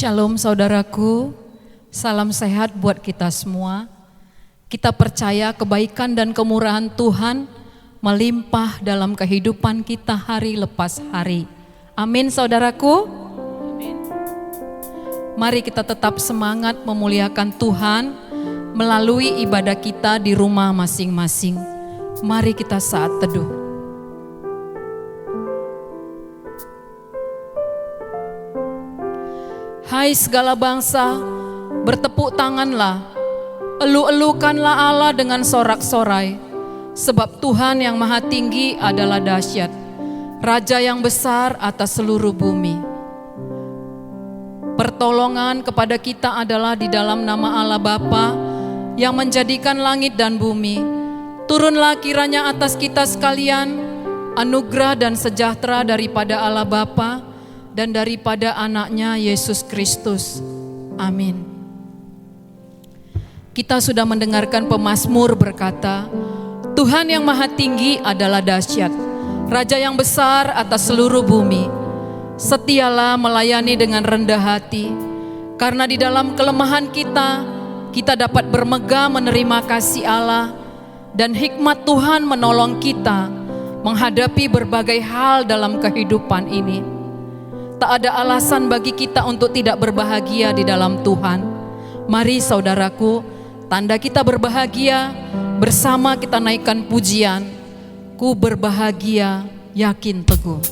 Shalom saudaraku, salam sehat buat kita semua. Kita percaya kebaikan dan kemurahan Tuhan melimpah dalam kehidupan kita hari lepas hari. Amin saudaraku. Mari kita tetap semangat memuliakan Tuhan melalui ibadah kita di rumah masing-masing. Mari kita saat teduh. Hai segala bangsa, bertepuk tanganlah, elu-elukanlah Allah dengan sorak-sorai, sebab Tuhan yang maha tinggi adalah dahsyat, Raja yang besar atas seluruh bumi. Pertolongan kepada kita adalah di dalam nama Allah Bapa yang menjadikan langit dan bumi. Turunlah kiranya atas kita sekalian anugerah dan sejahtera daripada Allah Bapa dan daripada anaknya Yesus Kristus. Amin. Kita sudah mendengarkan pemazmur berkata, Tuhan yang maha tinggi adalah dahsyat, Raja yang besar atas seluruh bumi. Setialah melayani dengan rendah hati, karena di dalam kelemahan kita dapat bermegah menerima kasih Allah, dan hikmat Tuhan menolong kita menghadapi berbagai hal dalam kehidupan ini. Tak ada alasan bagi kita untuk tidak berbahagia di dalam Tuhan. Mari saudaraku, tanda kita berbahagia, bersama kita naikkan pujian, ku berbahagia yakin teguh.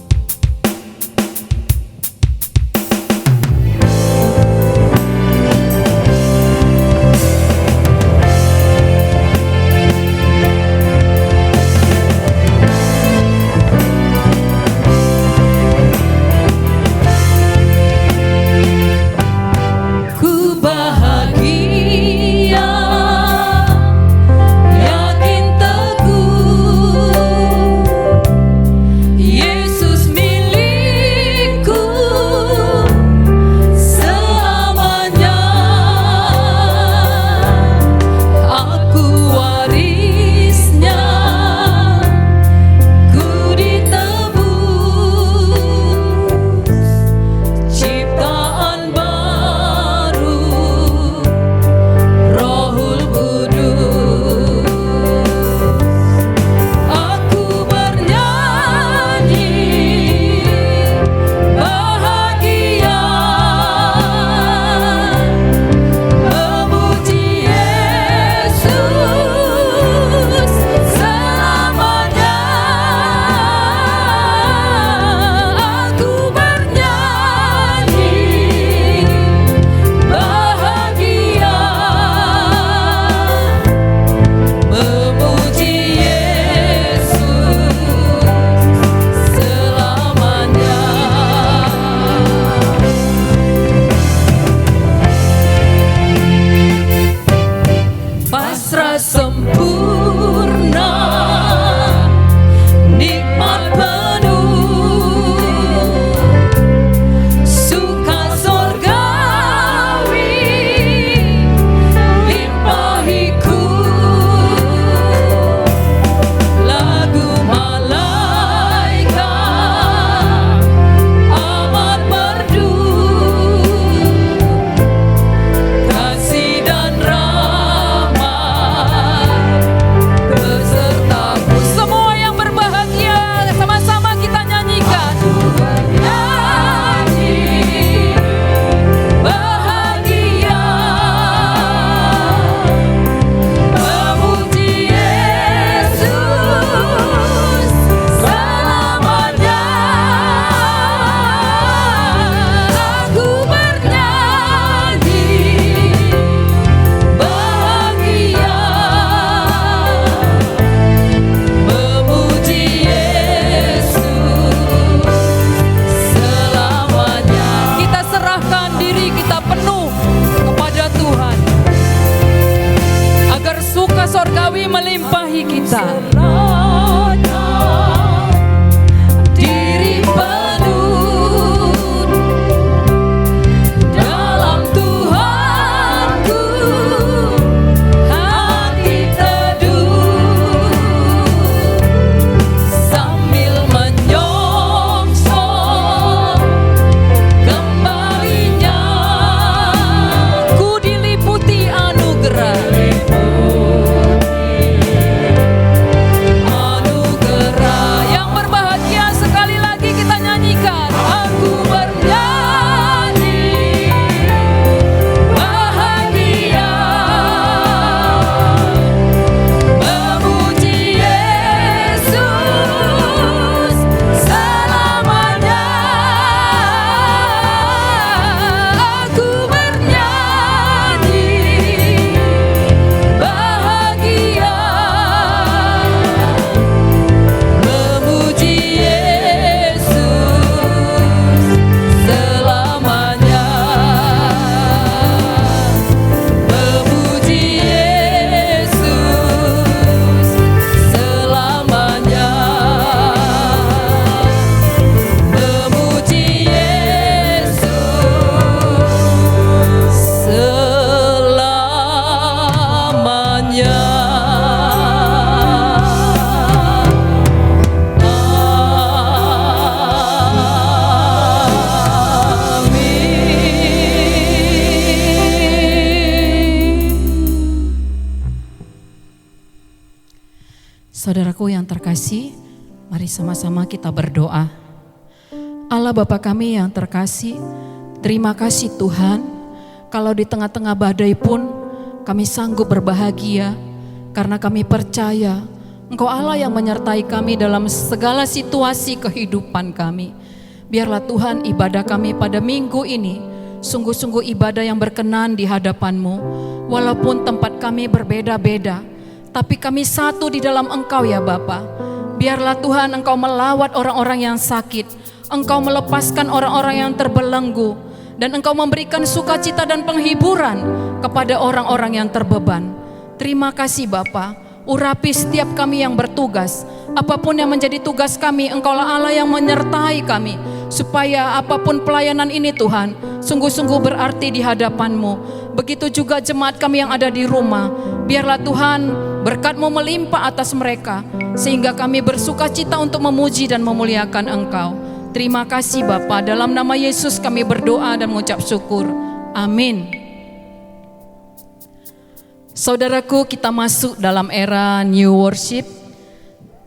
Surgawi melimpahi kita. Diri penuh dalam Tuhanku, hati teduh sambil menyongsong kembalinya. Saudaraku yang terkasih, mari sama-sama kita berdoa. Allah Bapa kami yang terkasih, terima kasih Tuhan, kalau di tengah-tengah badai pun kami sanggup berbahagia, karena kami percaya Engkau Allah yang menyertai kami dalam segala situasi kehidupan kami. Biarlah Tuhan ibadah kami pada minggu ini sungguh-sungguh ibadah yang berkenan di hadapan-Mu. Walaupun tempat kami berbeda-beda, tapi kami satu di dalam Engkau ya Bapa. Biarlah Tuhan Engkau melawat orang-orang yang sakit, Engkau melepaskan orang-orang yang terbelenggu, dan Engkau memberikan sukacita dan penghiburan kepada orang-orang yang terbeban. Terima kasih Bapa, urapi setiap kami yang bertugas. Apapun yang menjadi tugas kami, Engkaulah Allah yang menyertai kami, supaya apapun pelayanan ini Tuhan, sungguh-sungguh berarti di hadapan-Mu. Begitu juga jemaat kami yang ada di rumah, biarlah Tuhan berkat-Mu melimpah atas mereka, sehingga kami bersuka cita untuk memuji dan memuliakan Engkau. Terima kasih Bapa, dalam nama Yesus kami berdoa dan mengucap syukur. Amin. Saudaraku, kita masuk dalam era new worship.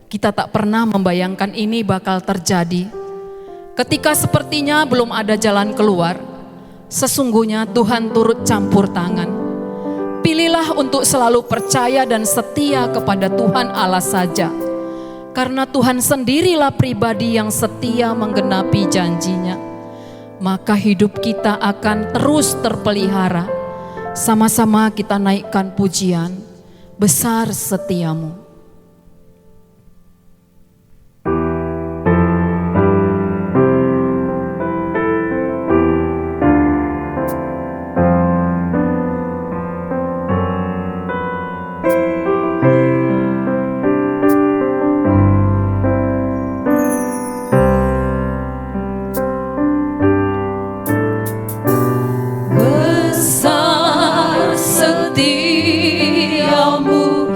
Kita tak pernah membayangkan ini bakal terjadi. Ketika sepertinya belum ada jalan keluar, sesungguhnya Tuhan turut campur tangan. Pilihlah untuk selalu percaya dan setia kepada Tuhan Allah saja. Karena Tuhan sendirilah pribadi yang setia menggenapi janjinya. Maka hidup kita akan terus terpelihara. Sama-sama kita naikkan pujian, besar setiamu. Besar setiamu,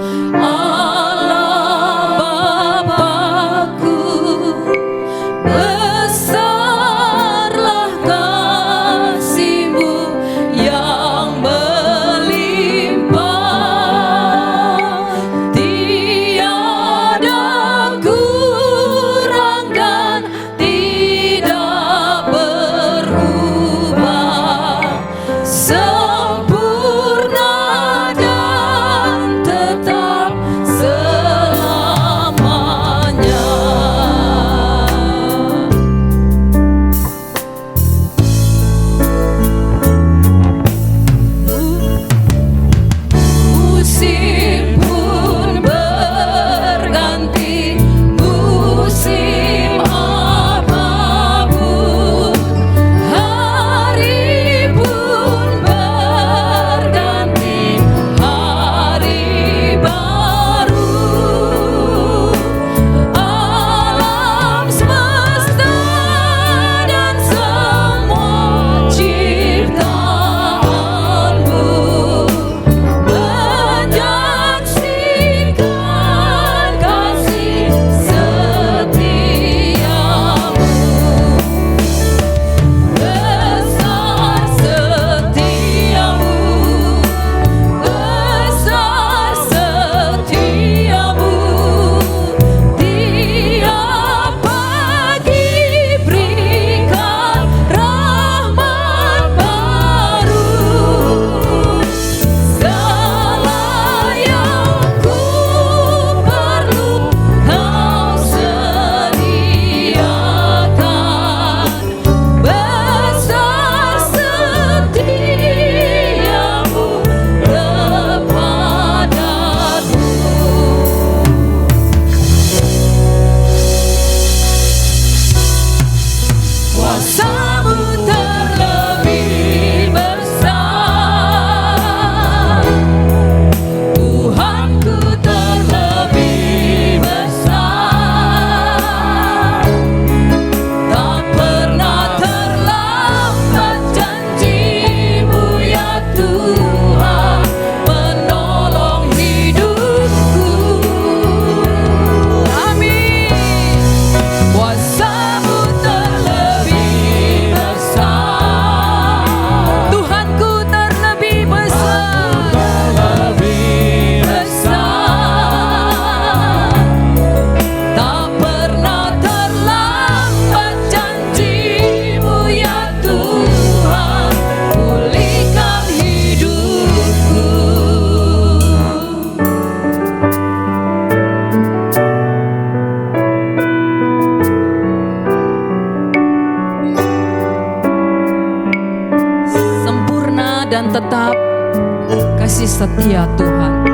kasih setia Tuhan.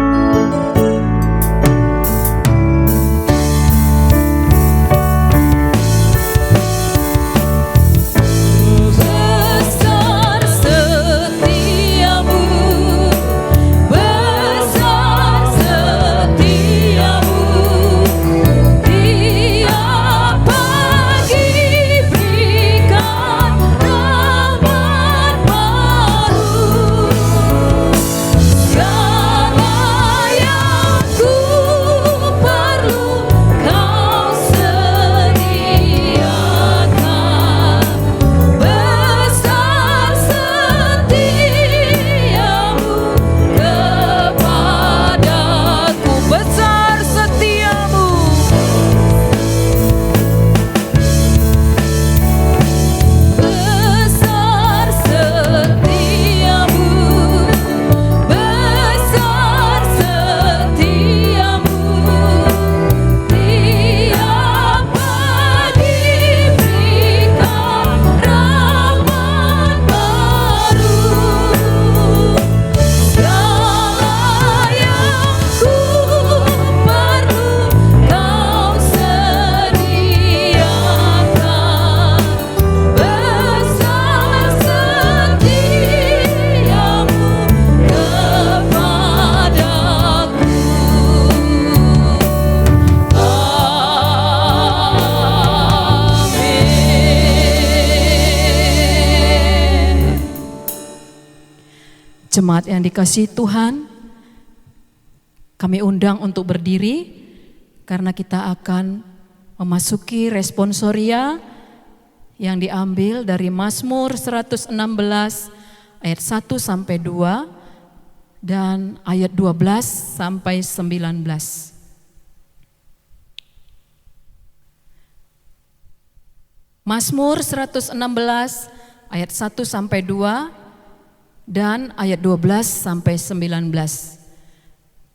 Jemaat yang dikasihi Tuhan, kami undang untuk berdiri karena kita akan memasuki responsoria yang diambil dari Mazmur 116 ayat 1 sampai 2 dan ayat 12 sampai 19. Mazmur 116 ayat 1 sampai 2 dan ayat 12 sampai 19.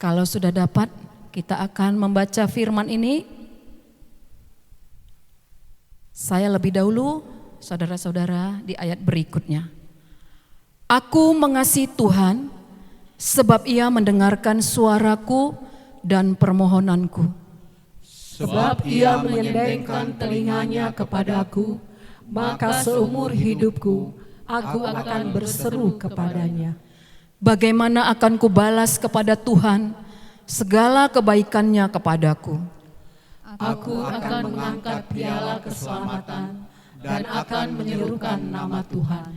Kalau sudah dapat, kita akan membaca firman ini. Saya lebih dahulu, saudara-saudara, di ayat berikutnya. Aku mengasihi Tuhan, sebab Ia mendengarkan suaraku dan permohonanku. Sebab Ia menyendengkan telinganya kepadaku, maka seumur hidupku aku akan berseru kepadanya. Bagaimana akan kubalas kepada Tuhan segala kebaikannya kepadaku? Aku akan mengangkat piala keselamatan dan akan menyerukan nama Tuhan.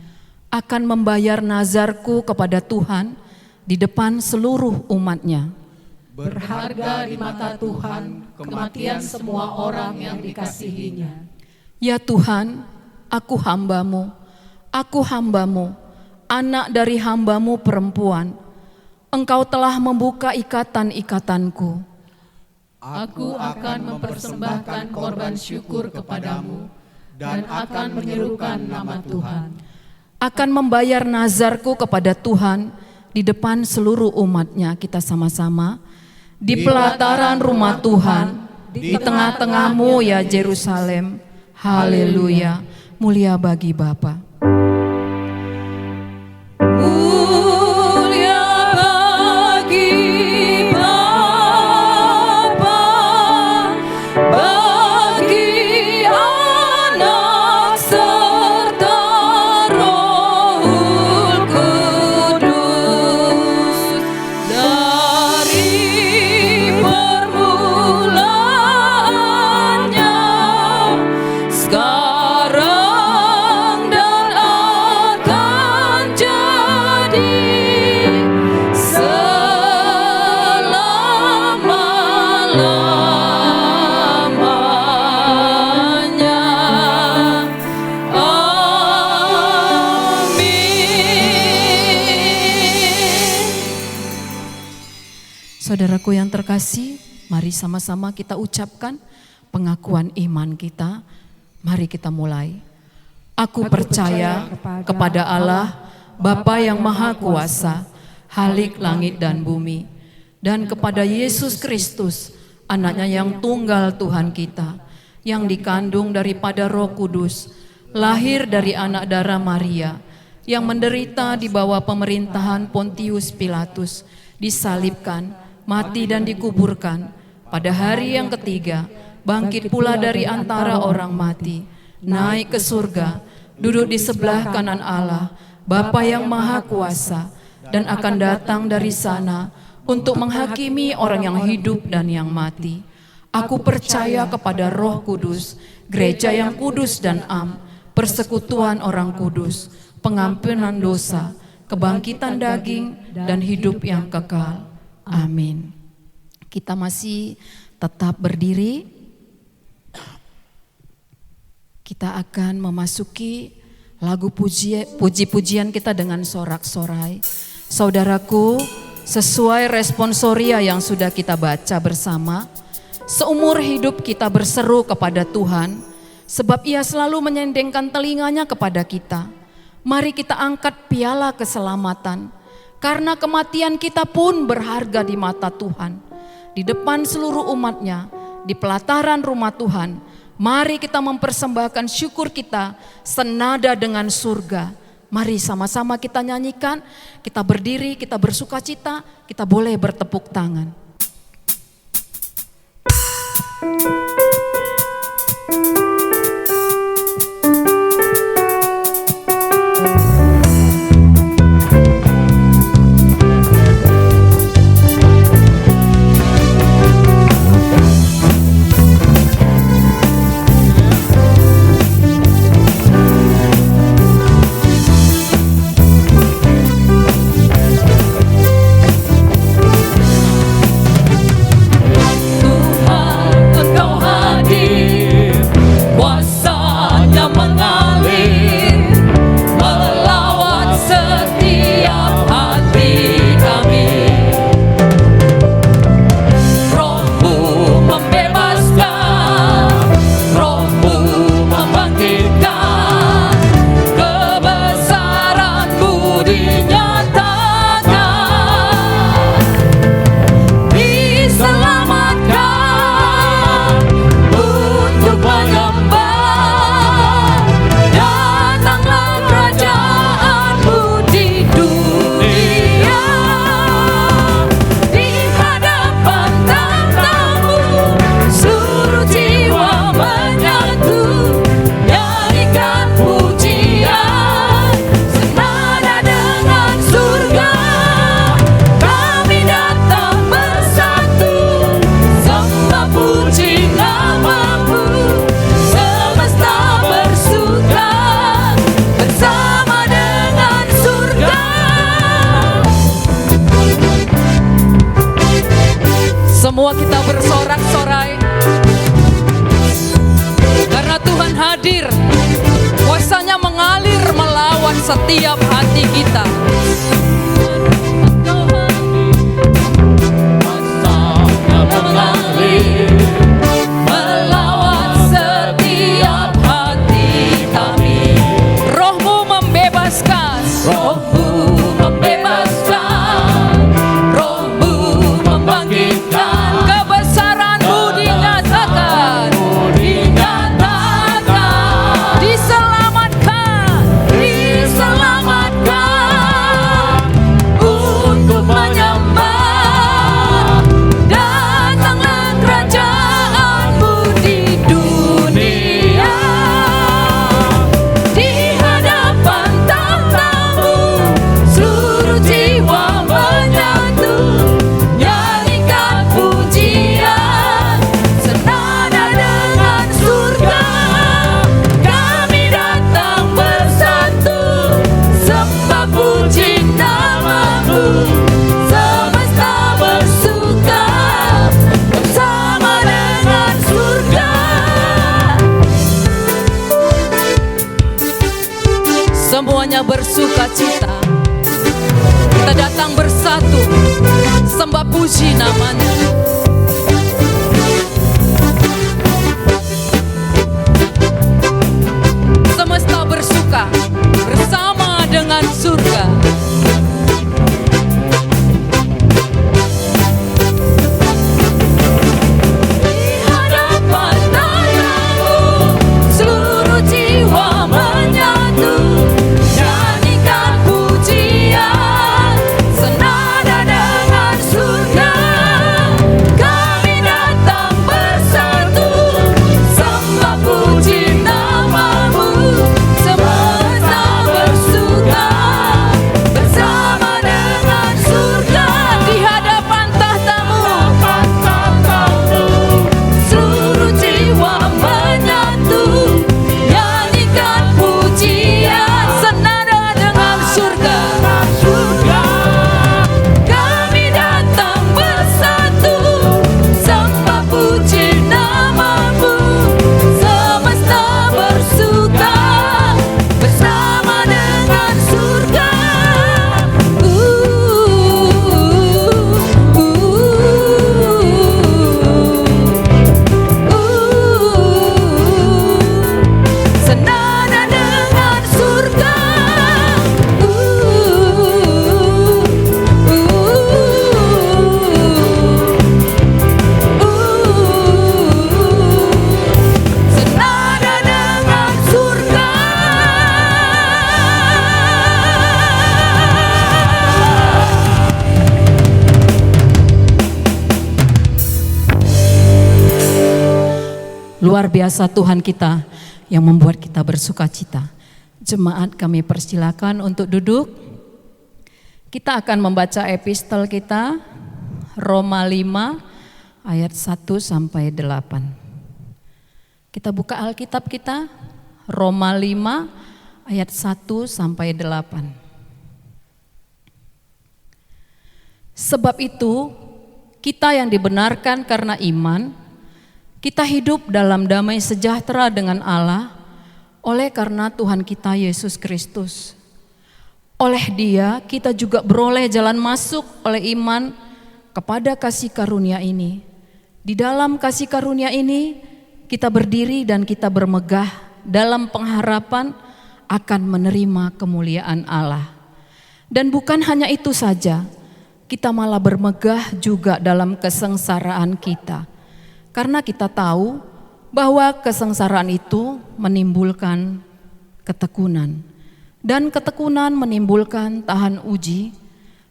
Akan membayar nazarku kepada Tuhan di depan seluruh umatnya. Berharga di mata Tuhan kematian semua orang yang dikasihinya. Ya Tuhan, aku hambamu, anak dari hambamu perempuan. Engkau telah membuka ikatan-ikatanku. Aku akan mempersembahkan korban syukur kepadamu dan akan menyerukan nama Tuhan. Akan membayar nazarku kepada Tuhan di depan seluruh umatnya. Kita sama-sama. Di pelataran rumah Tuhan, di tengah-tengahmu ya Yerusalem. Haleluya, mulia bagi Bapa. Saudaraku yang terkasih, mari sama-sama kita ucapkan pengakuan iman kita. Mari kita mulai. Aku percaya kepada Allah, Bapa yang Maha Kuasa, Halik langit dan bumi, dan kepada Yesus Kristus, anaknya yang tunggal Tuhan kita, yang dikandung daripada Roh Kudus, lahir dari anak darah Maria, yang menderita di bawah pemerintahan Pontius Pilatus, disalibkan, mati dan dikuburkan. Pada hari yang ketiga, bangkit pula dari antara orang mati, naik ke surga, duduk di sebelah kanan Allah, Bapa yang Maha Kuasa, dan akan datang dari sana untuk menghakimi orang yang hidup dan yang mati. Aku percaya kepada Roh Kudus, gereja yang kudus dan am, persekutuan orang kudus, pengampunan dosa, kebangkitan daging, dan hidup yang kekal. Amin. Kita masih tetap berdiri. Kita akan memasuki lagu puji-pujian kita dengan sorak-sorai. Saudaraku, sesuai responsoria yang sudah kita baca bersama, seumur hidup kita berseru kepada Tuhan, sebab Ia selalu menyendengkan telinganya kepada kita. Mari kita angkat piala keselamatan, karena kematian kita pun berharga di mata Tuhan. Di depan seluruh umatnya, di pelataran rumah Tuhan, mari kita mempersembahkan syukur kita senada dengan surga. Mari sama-sama kita nyanyikan, kita berdiri, kita bersukacita, kita boleh bertepuk tangan. Semua kita bersorak-sorai karena Tuhan hadir, kuasanya mengalir melawan setiap hati kita. Kuasanya mengalir melawan setiap hati kami. Roh-Mu membebaskan, Roh-Mu membebaskan, Roh-Mu membangkitkan. Semuanya bersuka cita, kita datang bersatu, sembah puji namanya. Semesta bersuka bersama dengan surga. Nyanyikan Luar biasa Tuhan kita yang membuat kita bersuka cita. Jemaat, kami persilakan untuk duduk. Kita akan membaca epistel kita, Roma 5 ayat 1 sampai 8. Kita buka Alkitab kita, Roma 5 ayat 1 sampai 8. Sebab itu, kita yang dibenarkan karena iman, kita hidup dalam damai sejahtera dengan Allah oleh karena Tuhan kita Yesus Kristus. Oleh Dia kita juga beroleh jalan masuk oleh iman kepada kasih karunia ini. Di dalam kasih karunia ini kita berdiri dan kita bermegah dalam pengharapan akan menerima kemuliaan Allah. Dan bukan hanya itu saja, kita malah bermegah juga dalam kesengsaraan kita. Karena kita tahu bahwa kesengsaraan itu menimbulkan ketekunan. Dan ketekunan menimbulkan tahan uji.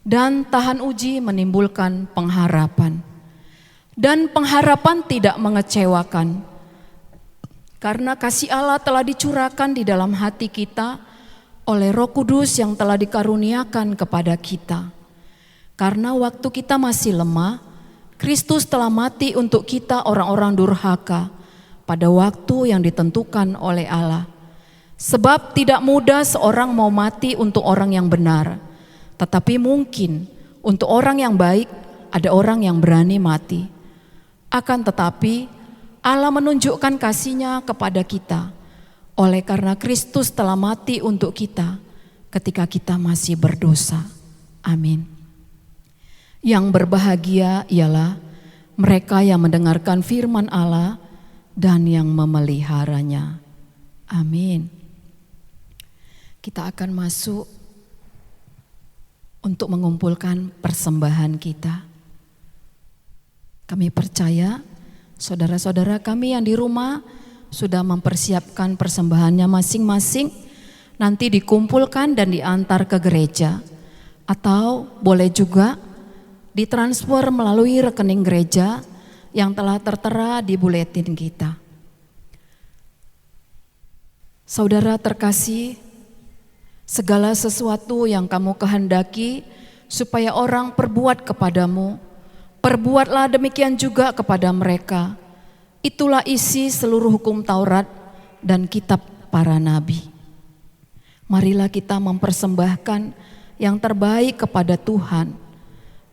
Dan tahan uji menimbulkan pengharapan. Dan pengharapan tidak mengecewakan. Karena kasih Allah telah dicurahkan di dalam hati kita oleh Roh Kudus yang telah dikaruniakan kepada kita. Karena waktu kita masih lemah, Kristus telah mati untuk kita orang-orang durhaka pada waktu yang ditentukan oleh Allah. Sebab tidak mudah seorang mau mati untuk orang yang benar, tetapi mungkin untuk orang yang baik ada orang yang berani mati. Akan tetapi Allah menunjukkan kasih-Nya kepada kita oleh karena Kristus telah mati untuk kita ketika kita masih berdosa. Amin. Yang berbahagia ialah mereka yang mendengarkan firman Allah dan yang memeliharanya. Amin. Kita akan masuk untuk mengumpulkan persembahan kita. Kami percaya saudara-saudara kami yang di rumah sudah mempersiapkan persembahannya masing-masing. Nanti dikumpulkan dan diantar ke gereja. Atau boleh juga ditransfer melalui rekening gereja yang telah tertera di buletin kita. Saudara terkasih, segala sesuatu yang kamu kehendaki supaya orang perbuat kepadamu, perbuatlah demikian juga kepada mereka. Itulah isi seluruh hukum Taurat dan kitab para nabi. Marilah kita mempersembahkan yang terbaik kepada Tuhan.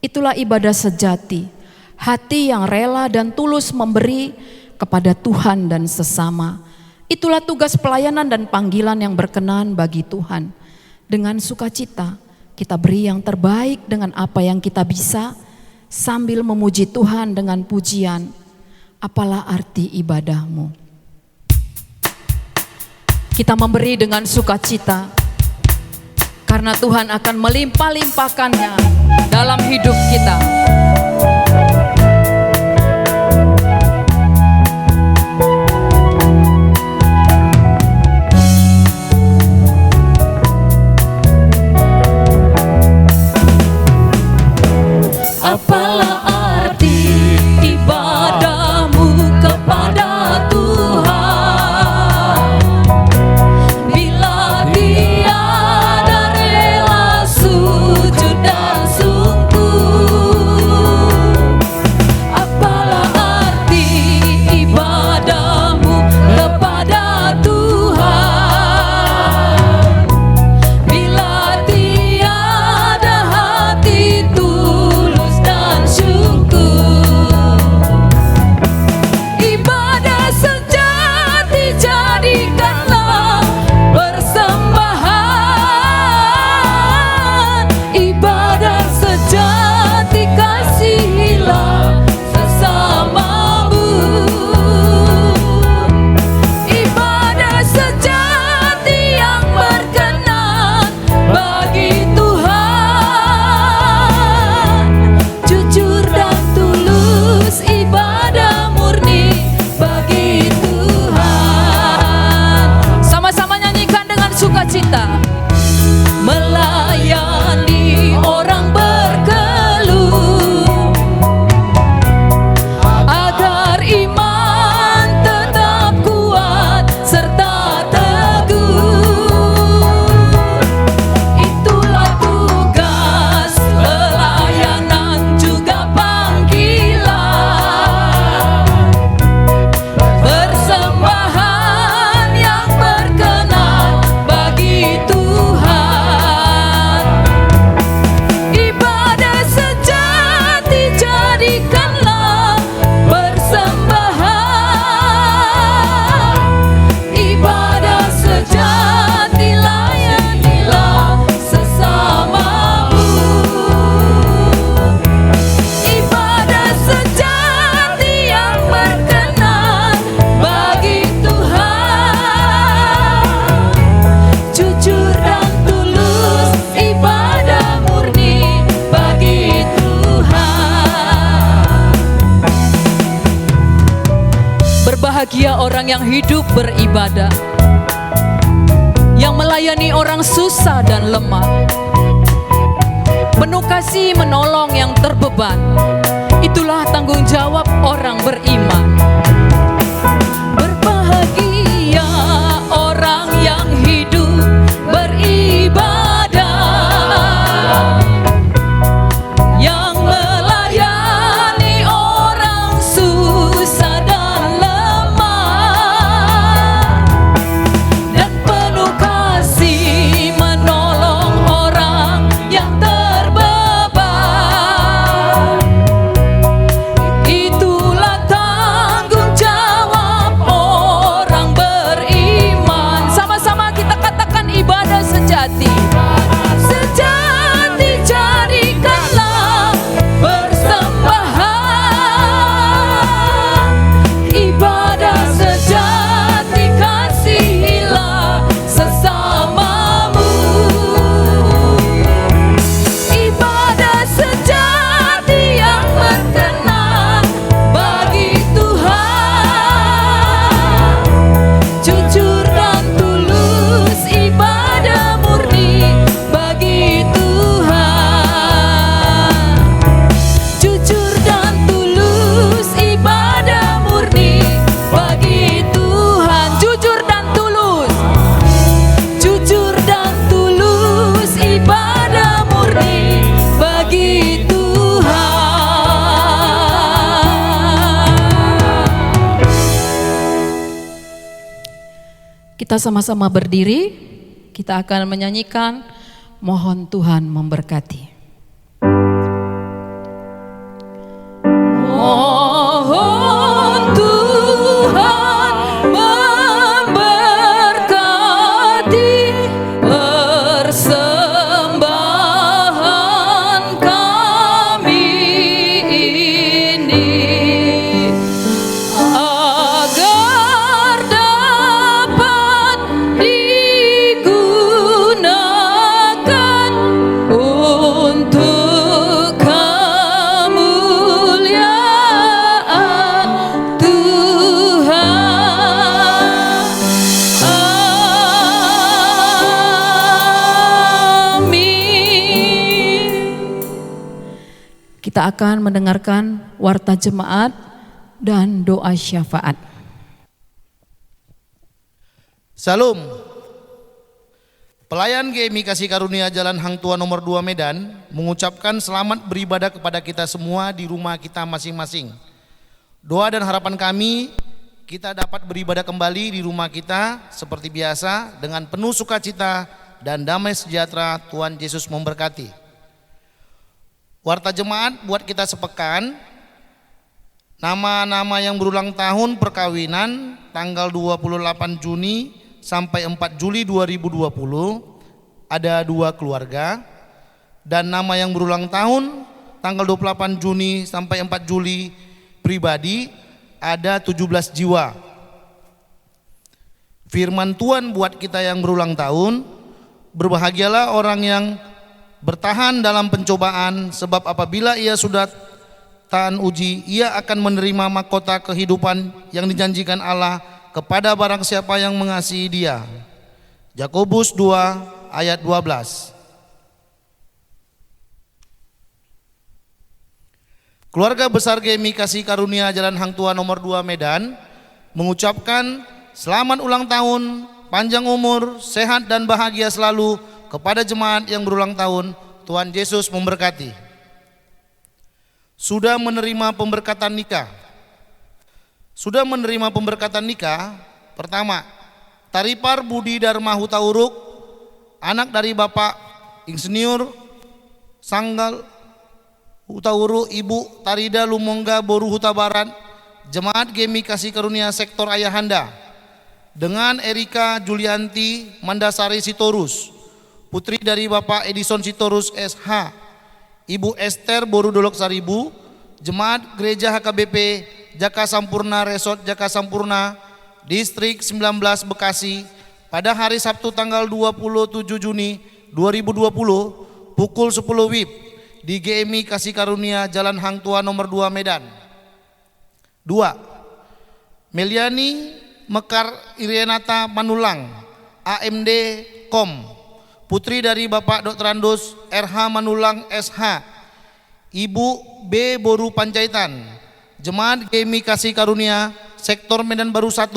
Itulah ibadah sejati, hati yang rela dan tulus memberi kepada Tuhan dan sesama. Itulah tugas pelayanan dan panggilan yang berkenan bagi Tuhan. Dengan sukacita kita beri yang terbaik dengan apa yang kita bisa, sambil memuji Tuhan dengan pujian. Apalah arti ibadahmu? Kita memberi dengan sukacita karena Tuhan akan melimpah-limpahkannya dalam hidup kita. Apalah arti ibadahmu kepada Tuhan bila tiada rela sujud dan sungguh? Apalah arti ibadahmu kepada Tuhan bila tiada hati tulus dan syukur? Berbahagia orang yang hidup beribadah, yang melayani orang susah dan lemah, penuh kasih menolong yang terbeban. Itulah tanggung jawab orang beriman. Berbahagia orang yang hidup beribadah, yang melayani orang susah dan lemah, dan penuh kasih menolong orang yang terbeban. Itulah tanggung jawab orang beriman. Sama-sama kita katakan ibadah sejati. Sejati jadikanlah persembahan, ibadah sejati kasihilah sesamamu. Ibadah sejati yang berkenan bagi Tuhan, jujur dan tulus, ibadah murni bagi Tuhan. Jujur dan tulus, ibadah murni bagi Tuhan. Jujur dan tulus, jujur dan tulus, ibadah murni bagi Tuhan. Kita sama-sama berdiri, kita akan menyanyikan Mohon Tuhan Memberkati. Mohon Tuhan memberkati persembahan kami ini, agar dapat digunakan untuk kemuliaan Tuhan. Amin. Kita akan mendengarkan warta jemaat dan doa syafaat. Salam. Pelayan GMI Kasih Karunia Jalan Hang Tua nomor 2 Medan mengucapkan selamat beribadah kepada kita semua di rumah kita masing-masing. Doa dan harapan kami, kita dapat beribadah kembali di rumah kita seperti biasa dengan penuh sukacita dan damai sejahtera. Tuhan Yesus memberkati. Warta jemaat buat kita sepekan, nama-nama yang berulang tahun perkawinan tanggal 28 Juni sampai 4 Juli 2020 ada 2 keluarga, dan nama yang berulang tahun tanggal 28 Juni sampai 4 Juli pribadi ada 17 jiwa. Firman Tuhan buat kita yang berulang tahun, berbahagialah orang yang bertahan dalam pencobaan, sebab apabila ia sudah tahan uji, ia akan menerima mahkota kehidupan yang dijanjikan Allah kepada barang siapa yang mengasihi Dia. Yakobus 2 ayat 12. Keluarga besar GMI Kasih Karunia Jalan Hang Tua nomor 2 Medan mengucapkan selamat ulang tahun, panjang umur, sehat dan bahagia selalu kepada jemaat yang berulang tahun. Tuhan Yesus memberkati. Sudah menerima pemberkatan nikah. Sudah menerima pemberkatan nikah. Pertama, Taripar Budi Dharma Hutauruk, anak dari Bapak Insinyur Sanggal Hutauru, Ibu Tarida Lumongga Boru Huta Barat, Jemaat GMI Kasih Karunia Sektor Ayahanda, dengan Erika Julianti Mandasari Sitorus, putri dari Bapak Edison Sitorus SH, Ibu Esther Boru Dolok Saribu, Jemaat Gereja HKBP Jaka Sampurna Resort Jaka Sampurna, Distrik 19 Bekasi, pada hari Sabtu tanggal 27 Juni 2020 pukul 10 WIB di GMI Kasih Karunia Jalan Hang Tua nomor 2 Medan. 2. Meliani Mekar Irianata Manulang, AMD Kom, putri dari Bapak Dr. Andus RH Manulang SH, Ibu B. Boru Panjaitan, Jemaat GMI Kasih Karunia Sektor Medan Baru 1,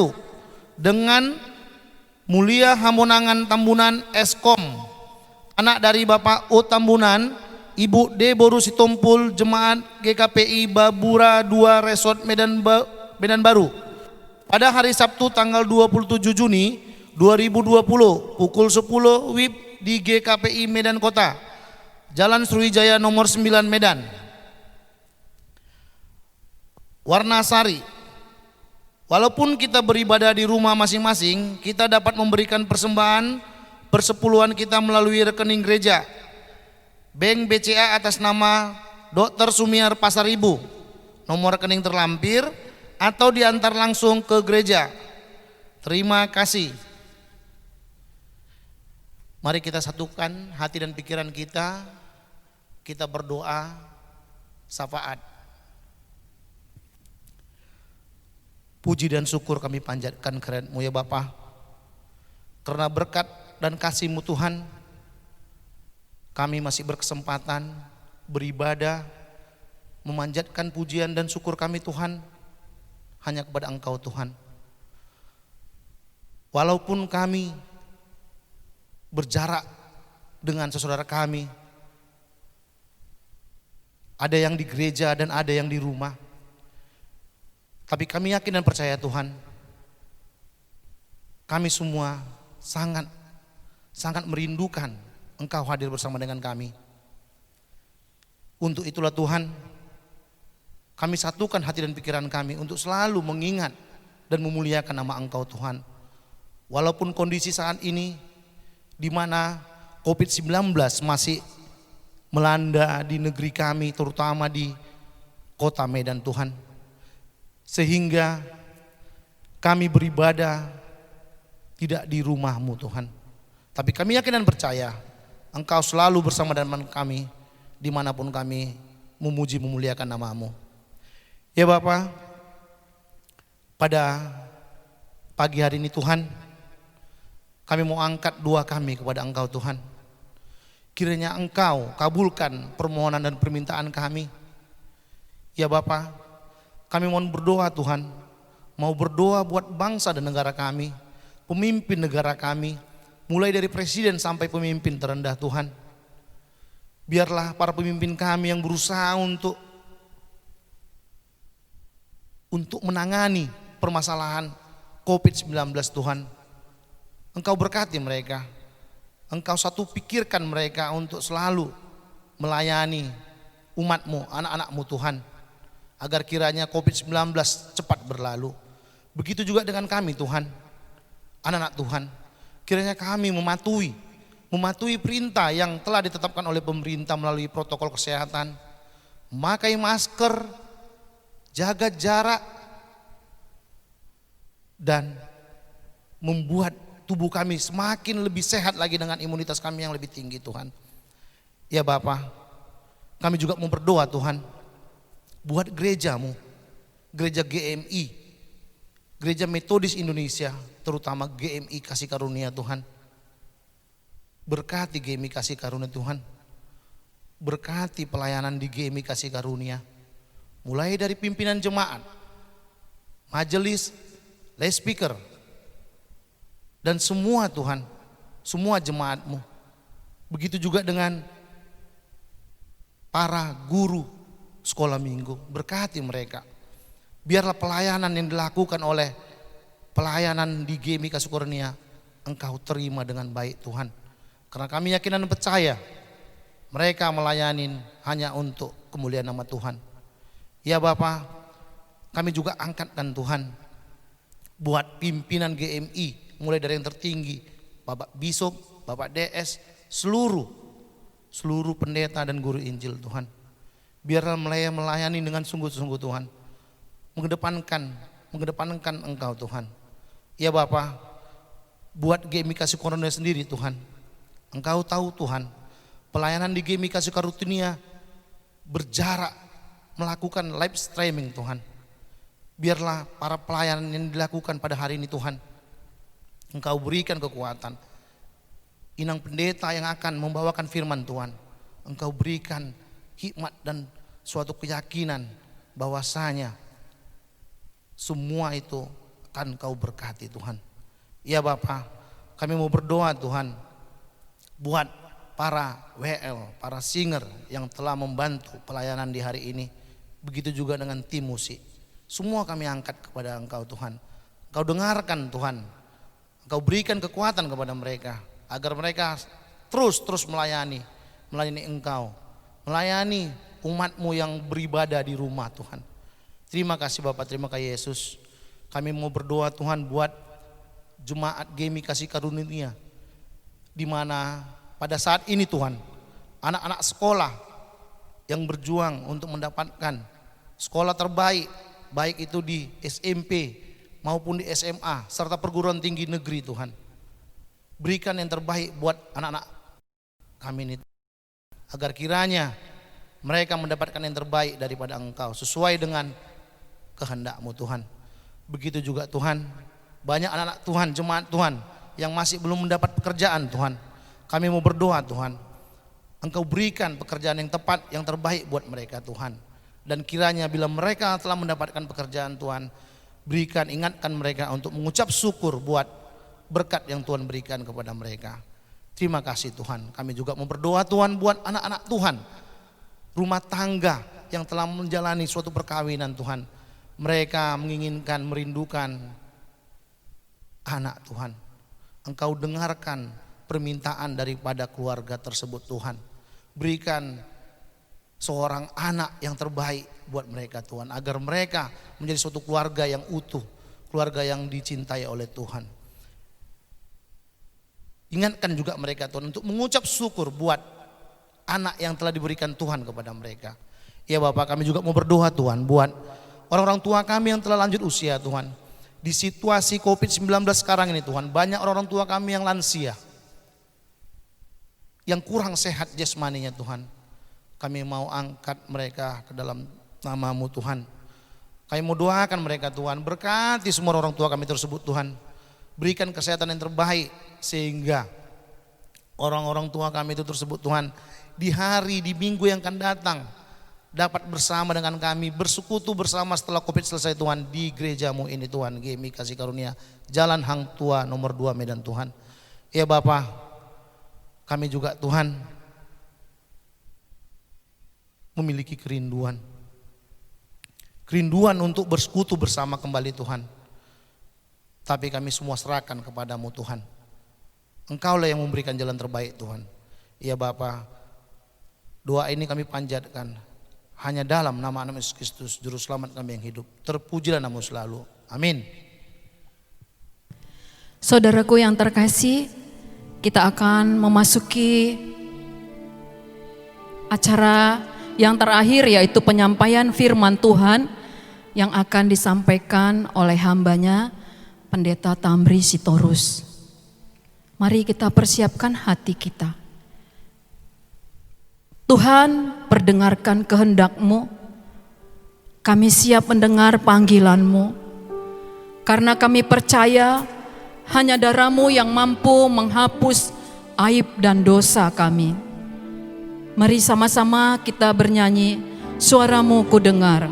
dengan Mulia Hamonangan Tambunan Eskom, anak dari Bapak O Tambunan, Ibu D. Boru Sitompul, Jemaat GKPI Babura 2 Resort Medan Baru, pada hari Sabtu tanggal 27 Juni 2020 pukul 10 WIB di GKPI Medan Kota, Jalan Sriwijaya nomor 9 Medan. Warna sari. Walaupun kita beribadah di rumah masing-masing, kita dapat memberikan persembahan persepuluhan kita melalui rekening gereja Bank BCA atas nama Dr. Sumiar Pasaribu, nomor rekening terlampir, atau diantar langsung ke gereja. Terima kasih. Mari kita satukan hati dan pikiran kita berdoa syafaat. Puji dan syukur kami panjatkan kehadirat-Mu ya Bapa, karena berkat dan kasih-Mu Tuhan, kami masih berkesempatan beribadah, memanjatkan pujian dan syukur kami Tuhan hanya kepada Engkau Tuhan. Walaupun kami berjarak dengan saudara kami, ada yang di gereja dan ada yang di rumah, tapi kami yakin dan percaya Tuhan, kami semua sangat merindukan Engkau hadir bersama dengan kami. Untuk itulah Tuhan, kami satukan hati dan pikiran kami untuk selalu mengingat dan memuliakan nama Engkau Tuhan. Walaupun kondisi saat ini di mana COVID-19 masih melanda di negeri kami, terutama di kota Medan Tuhan, sehingga kami beribadah tidak di rumah-Mu Tuhan. Tapi kami yakin dan percaya Engkau selalu bersama dengan kami dimanapun kami memuji memuliakan nama-Mu. Ya Bapa, pada pagi hari ini Tuhan, kami mau angkat doa kami kepada Engkau Tuhan. Kiranya Engkau kabulkan permohonan dan permintaan kami. Ya Bapa, kami mohon berdoa Tuhan, mau berdoa buat bangsa dan negara kami, pemimpin negara kami, mulai dari presiden sampai pemimpin terendah Tuhan. Biarlah para pemimpin kami yang berusaha untuk menangani permasalahan COVID-19 Tuhan, Engkau berkati mereka, Engkau satu pikirkan mereka untuk selalu melayani umat-Mu, anak-anak-Mu Tuhan, agar kiranya COVID-19 cepat berlalu. Begitu juga dengan kami Tuhan, anak-anak Tuhan, kiranya kami mematuhi perintah yang telah ditetapkan oleh pemerintah melalui protokol kesehatan, memakai masker, jaga jarak, dan membuat tubuh kami semakin lebih sehat lagi dengan imunitas kami yang lebih tinggi Tuhan. Ya Bapa, kami juga mau berdoa Tuhan buat gereja-Mu, gereja GMI, Gereja Metodis Indonesia, terutama GMI Kasih Karunia Tuhan. Berkati GMI Kasih Karunia Tuhan, berkati pelayanan di GMI Kasih Karunia, mulai dari pimpinan jemaat, majelis, lay speaker, dan semua Tuhan, semua jemaat-Mu. Begitu juga dengan para guru sekolah minggu, berkati mereka. Biarlah pelayanan yang dilakukan oleh pelayanan di GMI Kasih Karunia Engkau terima dengan baik Tuhan. Karena kami yakin dan percaya mereka melayani hanya untuk kemuliaan nama Tuhan. Ya Bapa, kami juga angkatkan Tuhan buat pimpinan GMI, mulai dari yang tertinggi, Bapak Bishop, Bapak DS, seluruh pendeta dan guru Injil Tuhan. Biarlah melayani dengan sungguh-sungguh Tuhan, mengedepankan Engkau Tuhan. Ya Bapa, buat GMI Kasih Karunia sendiri Tuhan, Engkau tahu Tuhan, pelayanan di GMI Kasih Karunia berjarak, melakukan live streaming Tuhan. Biarlah para pelayan yang dilakukan pada hari ini Tuhan, Engkau berikan kekuatan. Inang pendeta yang akan membawakan firman Tuhan, Engkau berikan hikmat dan suatu keyakinan bahwasanya semua itu akan Engkau berkati Tuhan. Ya Bapa, kami mau berdoa Tuhan buat para WL, para singer yang telah membantu pelayanan di hari ini. Begitu juga dengan tim musik. Semua kami angkat kepada Engkau Tuhan. Engkau dengarkan Tuhan. Engkau berikan kekuatan kepada mereka agar mereka terus melayani Engkau, melayani umat-Mu yang beribadah di rumah Tuhan. Terima kasih Bapak, terima kasih Yesus. Kami mau berdoa Tuhan buat jemaat GEMI Kasih Karunia, di mana pada saat ini Tuhan, anak-anak sekolah yang berjuang untuk mendapatkan sekolah terbaik, baik itu di SMP maupun di SMA serta perguruan tinggi negeri Tuhan. Berikan yang terbaik buat anak-anak kami ini, agar kiranya mereka mendapatkan yang terbaik daripada Engkau sesuai dengan kehendak-Mu Tuhan. Begitu juga Tuhan, banyak anak-anak Tuhan, jemaat Tuhan yang masih belum mendapat pekerjaan Tuhan. Kami mau berdoa Tuhan, Engkau berikan pekerjaan yang tepat, yang terbaik buat mereka Tuhan. Dan kiranya bila mereka telah mendapatkan pekerjaan Tuhan, berikan, ingatkan mereka untuk mengucap syukur buat berkat yang Tuhan berikan kepada mereka. Terima kasih Tuhan. Kami juga mau berdoa Tuhan buat anak-anak Tuhan, rumah tangga yang telah menjalani suatu perkawinan Tuhan. Mereka menginginkan, merindukan anak Tuhan. Engkau dengarkan permintaan daripada keluarga tersebut Tuhan. Berikan seorang anak yang terbaik buat mereka Tuhan, agar mereka menjadi suatu keluarga yang utuh, keluarga yang dicintai oleh Tuhan. Ingatkan juga mereka Tuhan untuk mengucap syukur buat anak yang telah diberikan Tuhan kepada mereka. Ya Bapak, kami juga mau berdoa Tuhan buat orang-orang tua kami yang telah lanjut usia Tuhan. Di situasi COVID-19 sekarang ini Tuhan, banyak orang-orang tua kami yang lansia, yang kurang sehat jasmaninya Tuhan. Kami mau angkat mereka ke dalam nama-Mu Tuhan. Kami mau doakan mereka Tuhan, berkati semua orang tua kami tersebut Tuhan. Berikan kesehatan yang terbaik sehingga orang-orang tua kami itu tersebut Tuhan, di hari, di minggu yang akan datang dapat bersama dengan kami, bersekutu bersama setelah COVID selesai Tuhan, di gereja-Mu ini Tuhan, GEMI Kasih Karunia, Jalan Hang Tua nomor 2 Medan Tuhan. Ya Bapa, kami juga Tuhan memiliki kerinduan untuk bersekutu bersama kembali Tuhan. Tapi kami semua serahkan kepadamu Tuhan. Engkaulah yang memberikan jalan terbaik Tuhan. Ya Bapa, doa ini kami panjatkan hanya dalam nama Yesus Kristus, Juru Selamat kami yang hidup. Terpujilah nama-Mu selalu. Amin. Saudaraku yang terkasih, kita akan memasuki acara yang terakhir, yaitu penyampaian firman Tuhan yang akan disampaikan oleh hambanya Pendeta Tamri Sitorus. Mari kita persiapkan hati kita. Tuhan, perdengarkan kehendak-Mu. Kami siap mendengar panggilan-Mu, karena kami percaya hanya darah-Mu yang mampu menghapus aib dan dosa kami. Mari sama-sama kita bernyanyi, suara-Mu ku dengar.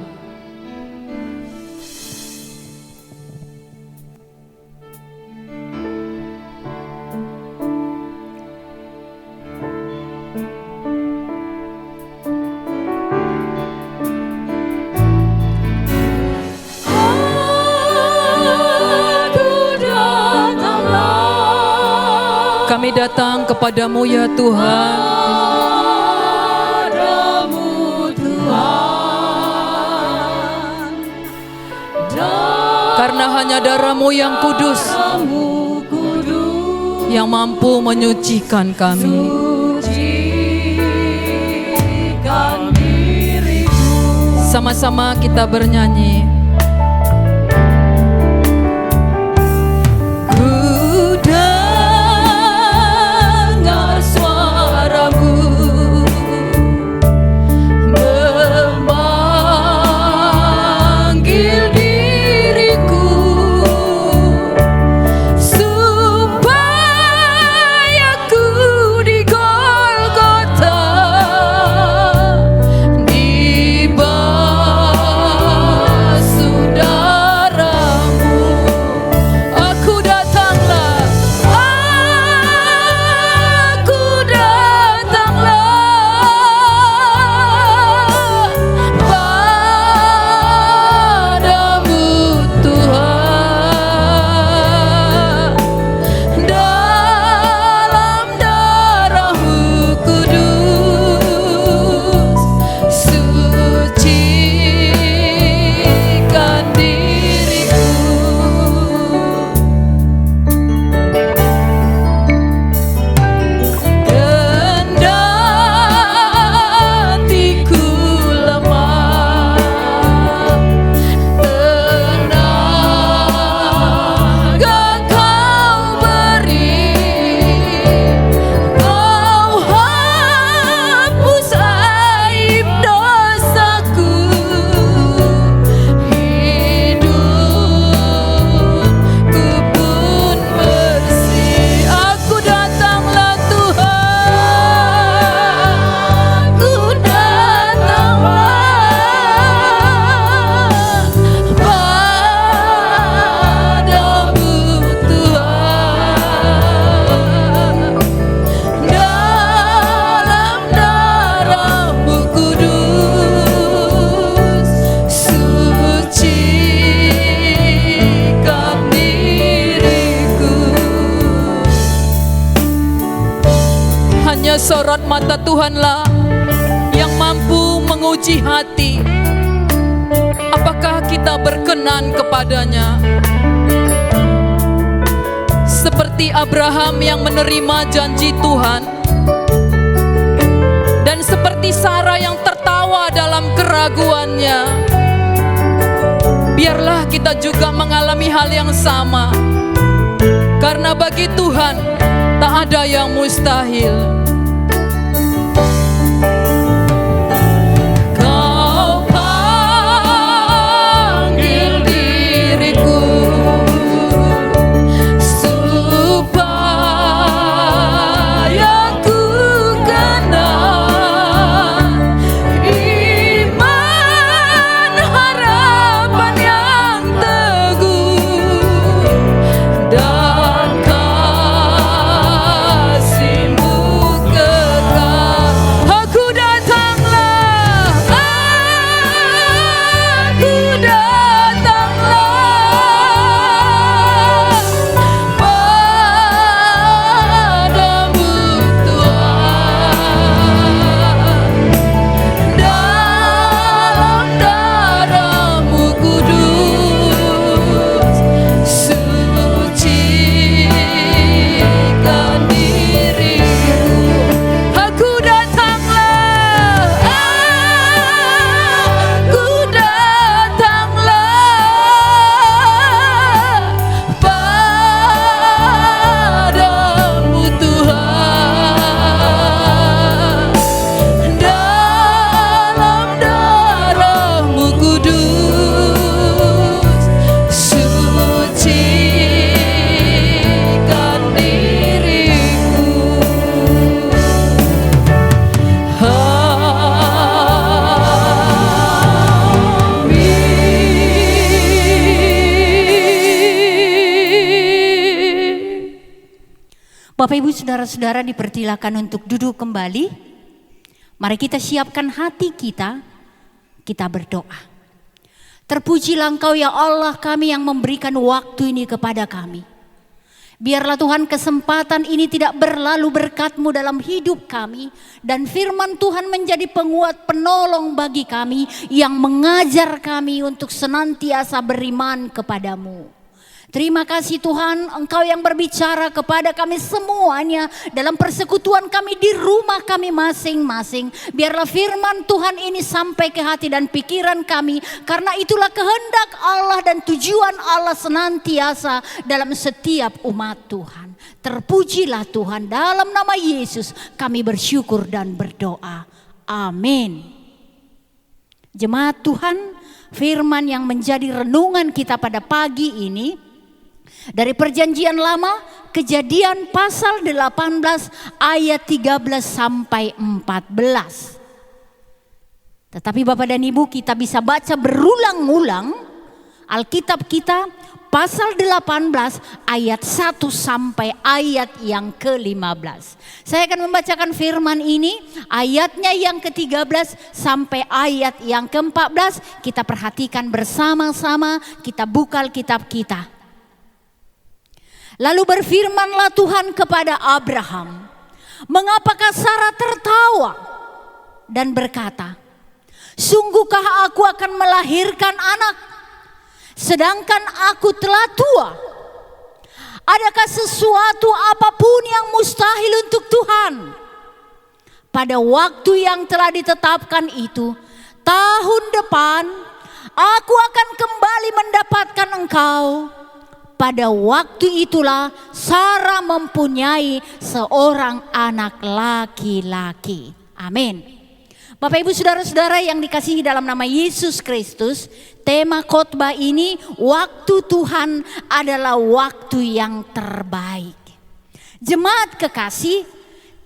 Kami datang kepadamu ya Tuhan. Padamu Tuhan, Karena hanya darah-Mu yang kudus yang mampu menyucikan kami. sucikan diriku. Sama-sama kita bernyanyi. Memanggil diriku. sorot mata Tuhanlah yang mampu menguji hati. Apakah kita berkenan kepadanya? Seperti Abraham yang menerima janji Tuhan, dan seperti Sarah yang tertawa dalam keraguannya, biarlah kita juga mengalami hal yang sama. Karena bagi Tuhan tak ada yang mustahil. Kau panggil diriku supaya ku kenal iman harapan yang teguh dan kasih-Mu kekal. Aku datanglah, aku datanglah padamu Tuhan, dalam darah-Mu kudus, sucikan diriku. Aku datanglah, aku datanglah padamu Tuhan, dalam darah-Mu kudus, sucikan diriku. Amin. Bapak Ibu Saudara-saudara dipersilakan untuk duduk kembali. Mari kita siapkan hati kita berdoa. Terpujilah Engkau ya Allah kami yang memberikan waktu ini kepada kami. Biarlah Tuhan kesempatan ini tidak berlalu berkat-Mu dalam hidup kami, dan firman Tuhan menjadi penguat penolong bagi kami yang mengajar kami untuk senantiasa beriman kepadamu. Terima kasih Tuhan, Engkau yang berbicara kepada kami semuanya dalam persekutuan kami di rumah kami masing-masing. Biarlah firman Tuhan ini sampai ke hati dan pikiran kami, karena itulah kehendak Allah dan tujuan Allah senantiasa dalam setiap umat Tuhan. Terpujilah Tuhan, dalam nama Yesus kami bersyukur dan berdoa. Amin. Jemaat Tuhan, firman yang menjadi renungan kita pada pagi ini dari Perjanjian Lama, Kejadian pasal 18 ayat 13 sampai 14. Tetapi Bapak dan Ibu, kita bisa baca berulang-ulang Alkitab kita pasal 18 ayat 1 sampai ayat yang ke-15. Saya akan membacakan firman ini, ayatnya yang ke-13 sampai ayat yang ke-14. Kita perhatikan bersama-sama, kita buka Alkitab kita. Lalu berfirmanlah Tuhan kepada Abraham, "Mengapakah Sarah tertawa dan berkata, sungguhkah aku akan melahirkan anak, sedangkan aku telah tua? Adakah sesuatu apapun yang mustahil untuk Tuhan? Pada waktu yang telah ditetapkan itu, tahun depan, aku akan kembali mendapatkan engkau." Pada waktu itulah Sarah mempunyai seorang anak laki-laki. Amin. Bapak Ibu Saudara-saudara yang dikasihi dalam nama Yesus Kristus, tema khotbah ini, waktu Tuhan adalah waktu yang terbaik. Jemaat kekasih,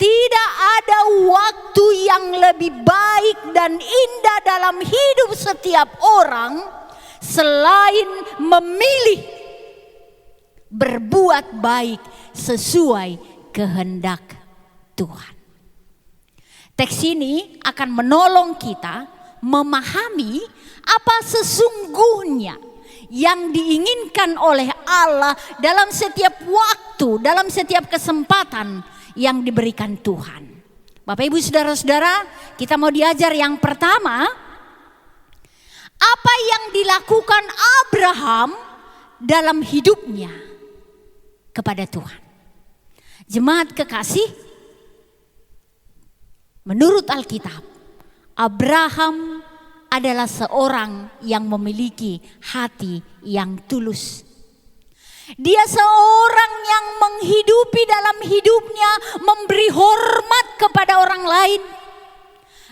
tidak ada waktu yang lebih baik dan indah dalam hidup setiap orang selain memilih berbuat baik sesuai kehendak Tuhan. Teks ini akan menolong kita memahami apa sesungguhnya yang diinginkan oleh Allah dalam setiap waktu, dalam setiap kesempatan yang diberikan Tuhan. Bapak Ibu Saudara-saudara, kita mau diajar yang pertama, apa yang dilakukan Abraham dalam hidupnya kepada Tuhan. Jemaat kekasih, menurut Alkitab, Abraham adalah seorang yang memiliki hati yang tulus. Dia seorang yang menghidupi dalam hidupnya, memberi hormat kepada orang lain.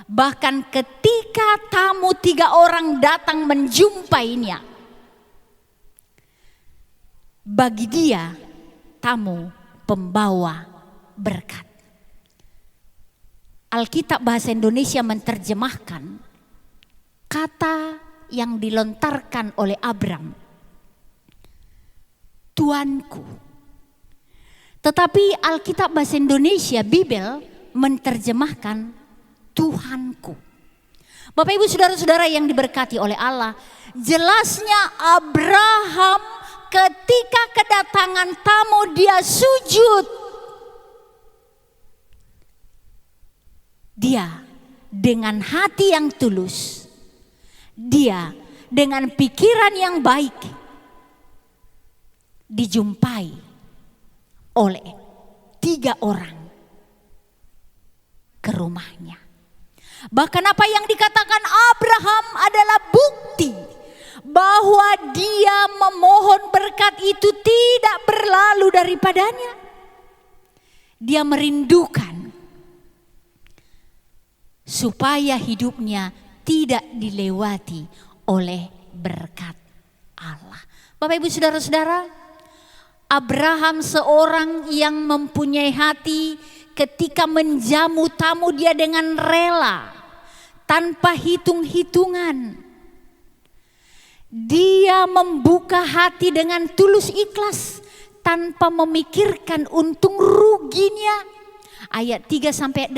Bahkan ketika tamu 3 orang datang menjumpainya, bagi dia tamu pembawa berkat. Alkitab bahasa Indonesia menerjemahkan kata yang dilontarkan oleh Abram, Tuanku. Tetapi Alkitab bahasa Indonesia, Bible, menerjemahkan Tuhanku. Bapak Ibu Saudara-saudara yang diberkati oleh Allah, jelasnya Abraham ketika kedatangan tamu dia sujud. Dia dengan hati yang tulus, dia dengan pikiran yang baik dijumpai oleh 3 orang ke rumahnya. Bahkan apa yang dikatakan Abraham adalah bukti bahwa dia memohon berkat itu tidak berlalu daripadanya. Dia merindukan supaya hidupnya tidak dilewati oleh berkat Allah. Bapak Ibu Saudara-saudara, Abraham seorang yang mempunyai hati ketika menjamu tamu dia dengan rela, tanpa hitung-hitungan. Dia membuka hati dengan tulus ikhlas tanpa memikirkan untung ruginya. Ayat 3-8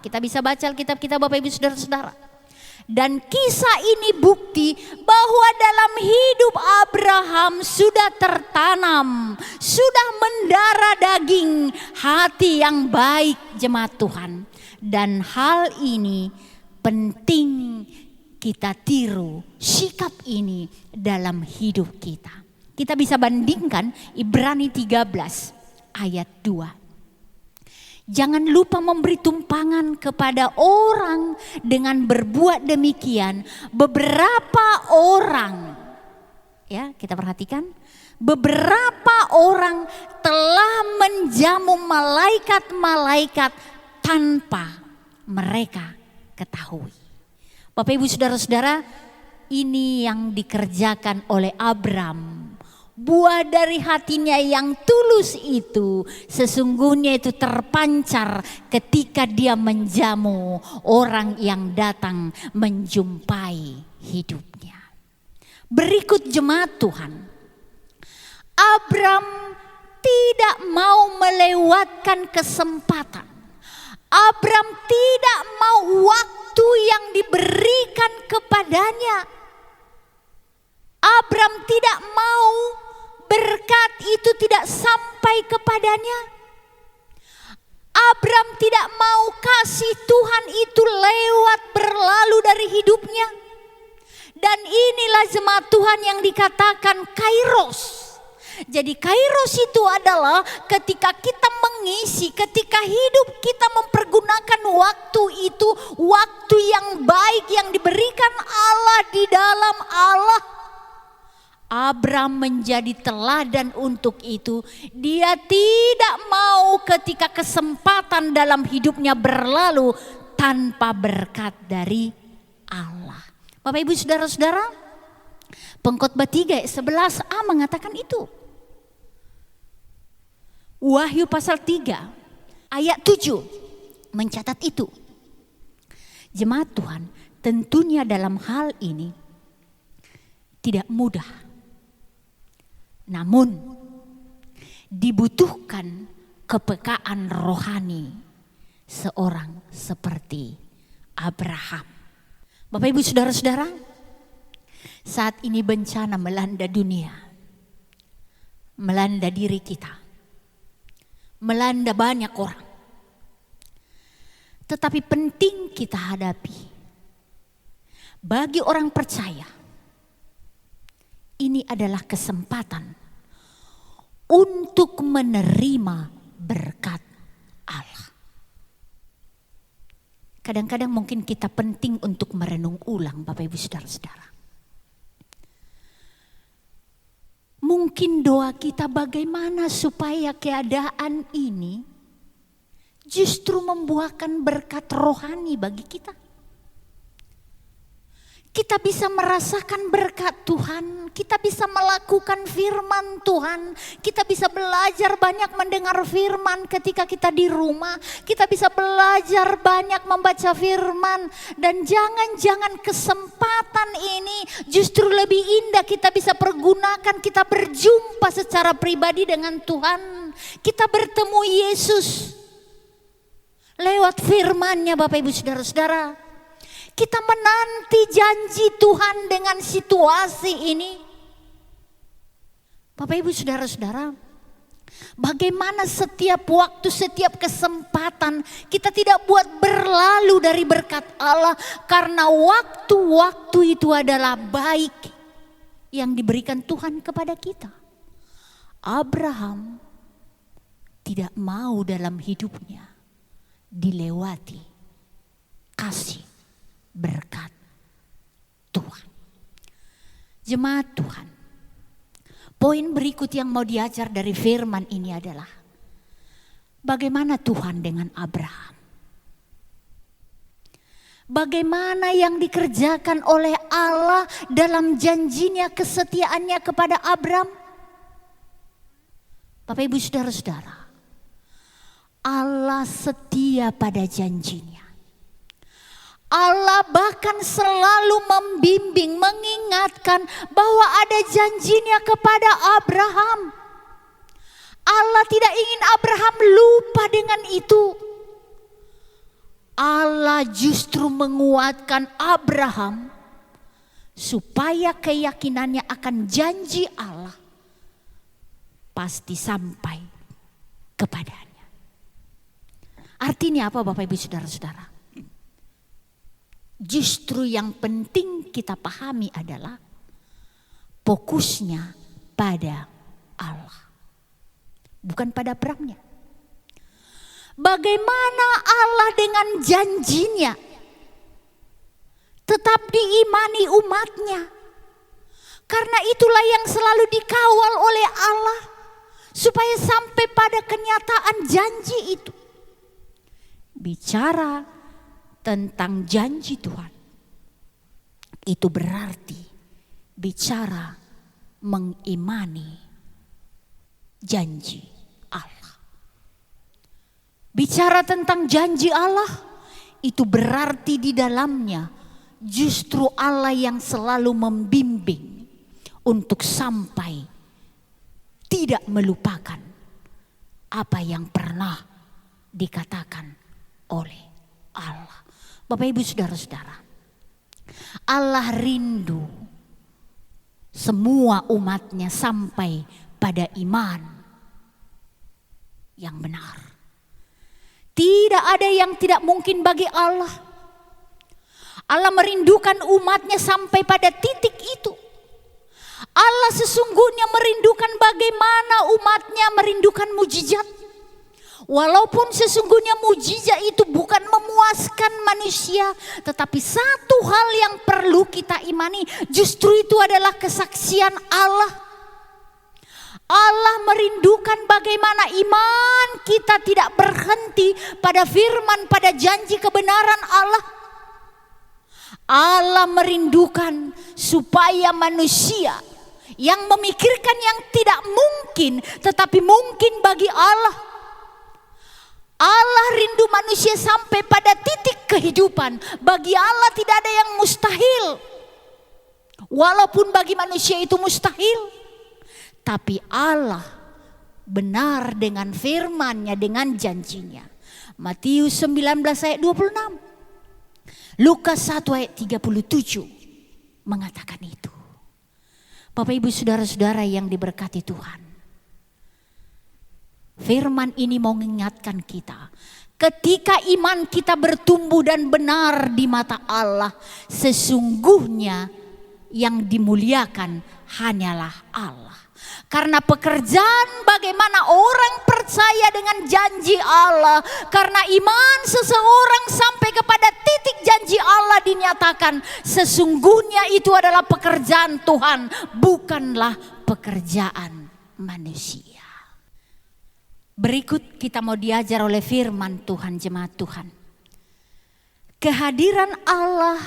kita bisa baca Alkitab kita Bapak Ibu Saudara-saudara. Dan kisah ini bukti bahwa dalam hidup Abraham sudah tertanam, sudah mendara daging hati yang baik jemaat Tuhan. Dan hal ini penting kita tiru sikap ini dalam hidup kita. Kita bisa bandingkan Ibrani 13 ayat 2. Jangan lupa memberi tumpangan kepada orang, dengan berbuat demikian beberapa orang, ya kita perhatikan, beberapa orang telah menjamu malaikat-malaikat tanpa mereka ketahui. Bapak Ibu Saudara-saudara, ini yang dikerjakan oleh Abram. Buah dari hatinya yang tulus itu sesungguhnya itu terpancar ketika dia menjamu orang yang datang menjumpai hidupnya. Berikut jemaat Tuhan, Abram tidak mau melewatkan kesempatan. Abram tidak mau waktu yang diberikan kepadanya. Abram tidak mau berkat itu tidak sampai kepadanya. Abram tidak mau kasih Tuhan itu lewat berlalu dari hidupnya. Dan inilah jemaat Tuhan yang dikatakan kairos. Jadi kairos itu adalah ketika kita mengisi, ketika hidup kita mempergunakan waktu itu, waktu yang baik yang diberikan Allah di dalam Allah. Abram menjadi teladan untuk itu. Dia tidak mau ketika kesempatan dalam hidupnya berlalu tanpa berkat dari Allah. Bapak Ibu Saudara-saudara, Pengkhotbah 3:11a mengatakan itu. Wahyu pasal 3 ayat 7 mencatat itu. Jemaat Tuhan, tentunya dalam hal ini tidak mudah. Namun dibutuhkan kepekaan rohani seorang seperti Abraham. Bapak Ibu Saudara-saudara, saat ini bencana melanda dunia, melanda diri kita, melanda banyak orang. tetapi penting kita hadapi. Bagi orang percaya, ini adalah kesempatan untuk menerima berkat Allah. Kadang-kadang mungkin kita penting untuk merenung ulang, Bapak Ibu Saudara-saudara. Mungkin doa kita bagaimana supaya keadaan ini justru membuahkan berkat rohani bagi kita. Kita bisa merasakan berkat Tuhan, kita bisa melakukan firman Tuhan, kita bisa belajar banyak mendengar firman ketika kita di rumah, kita bisa belajar banyak membaca firman, dan jangan-jangan kesempatan ini justru lebih indah kita bisa pergunakan, kita berjumpa secara pribadi dengan Tuhan, kita bertemu Yesus lewat firman-Nya, Bapak Ibu Saudara-saudara. Kita menanti janji Tuhan dengan situasi ini. Bapak Ibu Saudara-saudara, bagaimana setiap waktu, setiap kesempatan kita tidak buat berlalu dari berkat Allah. Karena waktu-waktu itu adalah baik yang diberikan Tuhan kepada kita. Abraham tidak mau dalam hidupnya dilewati kasih berkat Tuhan. Jemaat Tuhan, poin berikut yang mau diajar dari firman ini adalah bagaimana Tuhan dengan Abraham. Bagaimana yang dikerjakan oleh Allah dalam janjinya, kesetiaannya kepada Abraham. Bapak Ibu Saudara-saudara, Allah setia pada janjinya. Allah bahkan selalu membimbing, mengingatkan bahwa ada janjinya kepada Abraham. Allah tidak ingin Abraham lupa dengan itu. Allah justru menguatkan Abraham supaya keyakinannya akan janji Allah pasti sampai kepadanya. Artinya apa, Bapak Ibu Saudara-saudara? Justru yang penting kita pahami adalah fokusnya pada Allah, bukan pada Abrahamnya. Bagaimana Allah dengan janjinya tetap diimani umatnya. Karena itulah yang selalu dikawal oleh Allah supaya sampai pada kenyataan janji itu. Bicara tentang janji Tuhan, itu berarti bicara mengimani janji Allah. Bicara tentang janji Allah, itu berarti di dalamnya justru Allah yang selalu membimbing untuk sampai tidak melupakan apa yang pernah dikatakan oleh Allah. Bapak Ibu Saudara-saudara, Allah rindu semua umatnya sampai pada iman yang benar. Tidak ada yang tidak mungkin bagi Allah. Allah merindukan umatnya sampai pada titik itu. Allah sesungguhnya merindukan bagaimana umatnya merindukan mujizat. Walaupun sesungguhnya mujizat itu bukan memuaskan manusia, tetapi satu hal yang perlu kita imani, justru itu adalah kesaksian Allah. Allah merindukan bagaimana iman kita tidak berhenti pada firman, pada janji kebenaran Allah. Allah merindukan supaya manusia yang memikirkan yang tidak mungkin, tetapi mungkin bagi Allah. Allah rindu manusia sampai pada titik kehidupan. Bagi Allah tidak ada yang mustahil. Walaupun bagi manusia itu mustahil, tapi Allah benar dengan firman-Nya, dengan janjinya. Matius 19 ayat 26. Lukas 1 ayat 37 mengatakan itu. Bapak Ibu Saudara-saudara yang diberkati Tuhan. Firman ini mau mengingatkan kita, ketika iman kita bertumbuh dan benar di mata Allah, sesungguhnya yang dimuliakan hanyalah Allah. Karena pekerjaan bagaimana orang percaya dengan janji Allah, karena iman seseorang sampai kepada titik janji Allah dinyatakan, sesungguhnya itu adalah pekerjaan Tuhan, bukanlah pekerjaan manusia. Berikut kita mau diajar oleh firman Tuhan, jemaat Tuhan. Kehadiran Allah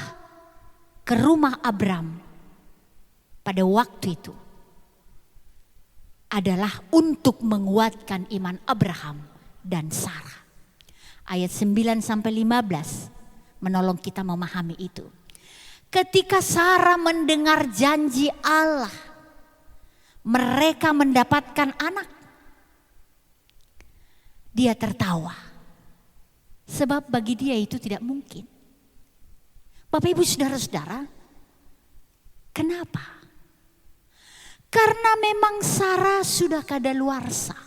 ke rumah Abram pada waktu itu adalah untuk menguatkan iman Abraham dan Sarah. Ayat 9-15 menolong kita memahami itu. Ketika Sarah mendengar janji Allah, mereka mendapatkan anak. Dia tertawa. Sebab bagi dia itu tidak mungkin. Bapak Ibu saudara-saudara, kenapa? Karena memang Sarah sudah kadaluarsa,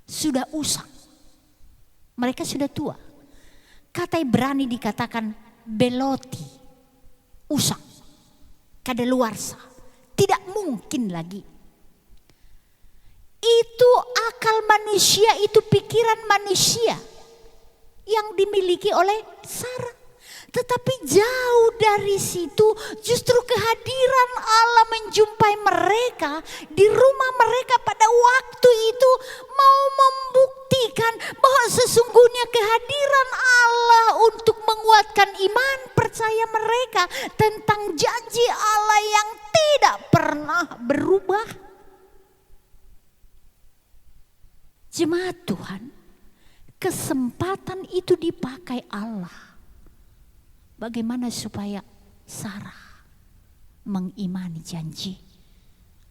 sudah usang. Mereka sudah tua. Kata Ibrani dikatakan beloti, usang, kadaluarsa. Tidak mungkin lagi. Itu akal manusia, itu pikiran manusia yang dimiliki oleh Sarah. Tetapi jauh dari situ justru kehadiran Allah menjumpai mereka di rumah mereka pada waktu itu mau membuktikan bahwa sesungguhnya kehadiran Allah untuk menguatkan iman percaya mereka tentang janji Allah yang tidak pernah berubah. Jemaat Tuhan, kesempatan itu dipakai Allah. Bagaimana supaya Sarah mengimani janji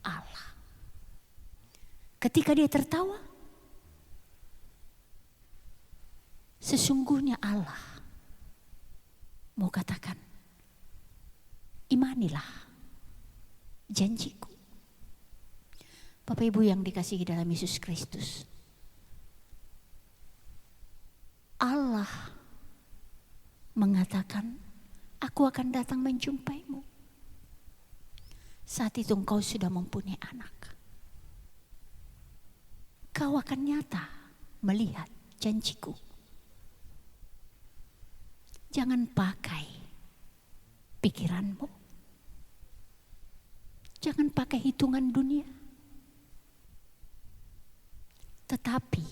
Allah. Ketika dia tertawa, sesungguhnya Allah mau katakan, imanilah janjiku. Bapak Ibu yang dikasihi dalam Yesus Kristus, Allah mengatakan, aku akan datang menjumpaimu. Saat itu engkau sudah mempunyai anak. Kau akan nyata melihat janjiku. Jangan pakai pikiranmu. Jangan pakai hitungan dunia. Tetapi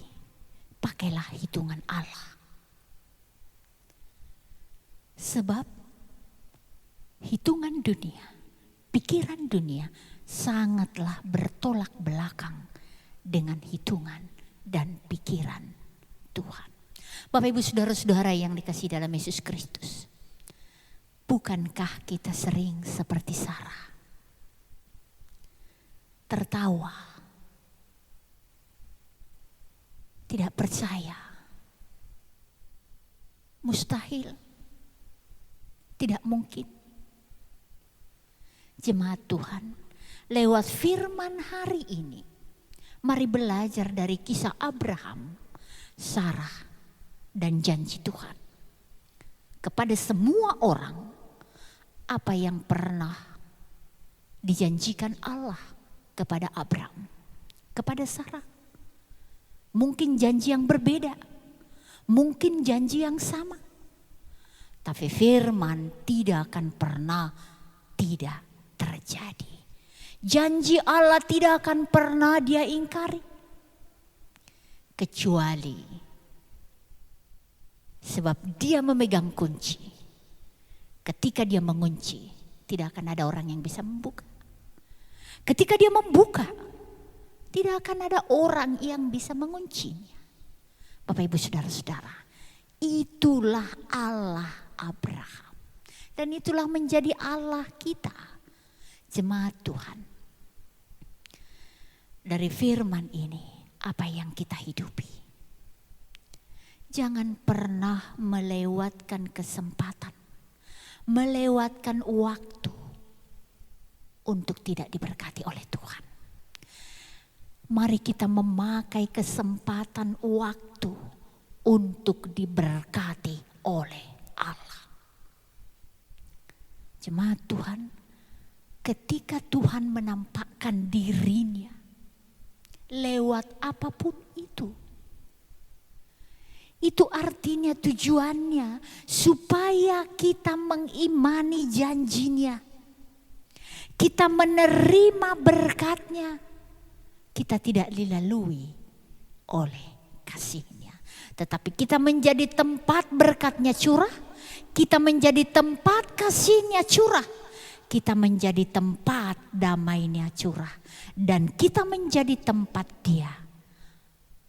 pakailah hitungan Allah. Sebab hitungan dunia, pikiran dunia sangatlah bertolak belakang dengan hitungan dan pikiran Tuhan. Bapak Ibu saudara-saudara yang dikasihi dalam Yesus Kristus, bukankah kita sering seperti Sarah? Tertawa, tidak percaya, mustahil, tidak mungkin. Jemaat Tuhan, lewat firman hari ini, mari belajar dari kisah Abraham, Sarah, dan janji Tuhan. Kepada semua orang, apa yang pernah dijanjikan Allah kepada Abraham, kepada Sarah. Mungkin janji yang berbeda, mungkin janji yang sama. Tapi firman tidak akan pernah tidak terjadi. Janji Allah tidak akan pernah dia ingkari. Kecuali sebab dia memegang kunci. Ketika dia mengunci, tidak akan ada orang yang bisa membuka. Ketika dia membuka, tidak akan ada orang yang bisa menguncinya. Bapak Ibu saudara-saudara, itulah Allah Abraham. Dan itulah menjadi Allah kita, jemaat Tuhan. Dari firman ini, apa yang kita hidupi. Jangan pernah melewatkan kesempatan, melewatkan waktu untuk tidak diberkati oleh Tuhan. Mari kita memakai kesempatan waktu untuk diberkati oleh Allah. Jemaat Tuhan, ketika Tuhan menampakkan dirinya lewat apapun itu artinya tujuannya supaya kita mengimani janjinya, kita menerima berkatnya, kita tidak dilalui oleh kasihnya, tetapi kita menjadi tempat berkatnya curah, kita menjadi tempat kasihnya curah, kita menjadi tempat damainya curah, dan kita menjadi tempat dia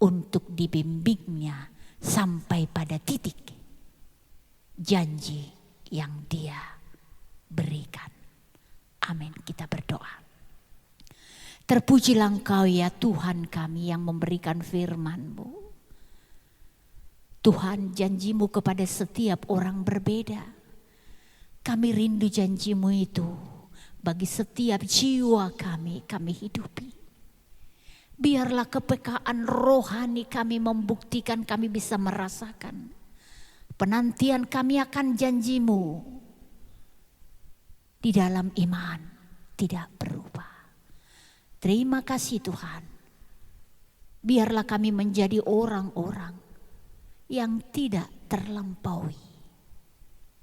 untuk dibimbingnya sampai pada titik janji yang dia berikan. Amin. Kita berdoa. Terpujilah Engkau ya Tuhan kami yang memberikan firman-Mu. Tuhan, janji-Mu kepada setiap orang berbeda. Kami rindu janji-Mu itu bagi setiap jiwa kami hidupi. Biarlah kepekaan rohani kami membuktikan kami bisa merasakan penantian kami akan janji-Mu di dalam iman tidak berubah. Terima kasih Tuhan. Biarlah kami menjadi orang-orang yang tidak terlampaui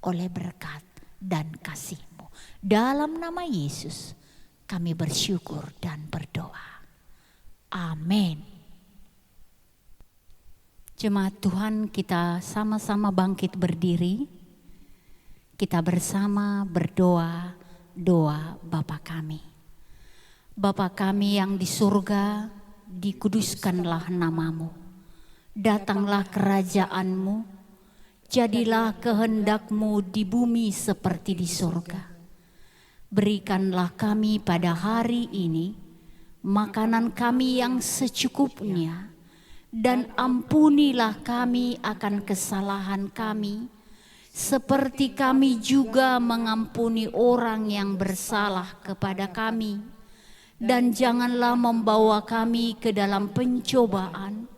oleh berkat dan kasih-Mu. Dalam nama Yesus kami bersyukur dan berdoa. Amin. Jemaat Tuhan, kita sama-sama bangkit berdiri. Kita bersama berdoa doa Bapa kami. Bapa kami yang di surga, dikuduskanlah nama-Mu. Datanglah kerajaan-Mu, jadilah kehendak-Mu di bumi seperti di surga. Berikanlah kami pada hari ini makanan kami yang secukupnya, dan ampunilah kami akan kesalahan kami, seperti kami juga mengampuni orang yang bersalah kepada kami. Dan janganlah membawa kami ke dalam pencobaan,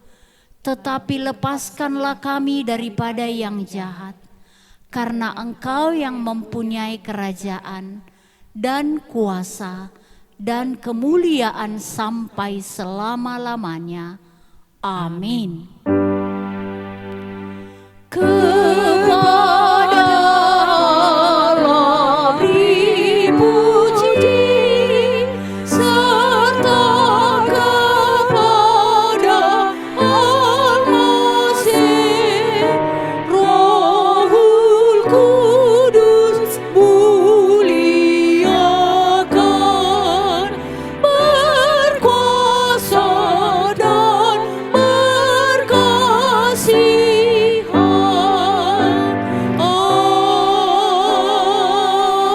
tetapi lepaskanlah kami daripada yang jahat. Karena Engkau yang mempunyai kerajaan dan kuasa dan kemuliaan sampai selama-lamanya. Amin. Kepada Allah beri puji, serta kepada Al-Masih, Rohul Kudus muliakan, berkuasa dan berkasihan.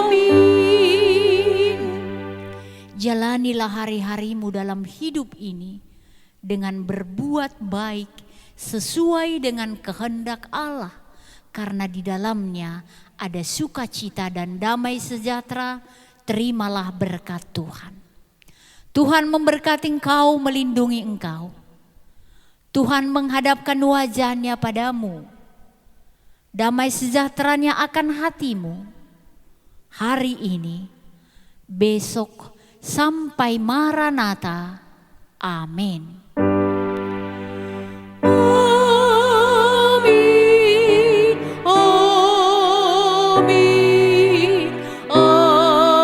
Amin. Jalanilah hari-harimu dalam hidup ini dengan berbuat baik sesuai dengan kehendak Allah, karena di dalamnya ada sukacita dan damai sejahtera. Terimalah berkat Tuhan. Tuhan memberkati engkau, melindungi engkau. Tuhan menghadapkan wajahnya padamu, damai sejahteranya akan hatimu hari ini, besok, sampai Maranatha. Amin. Amin. Amin. Amin.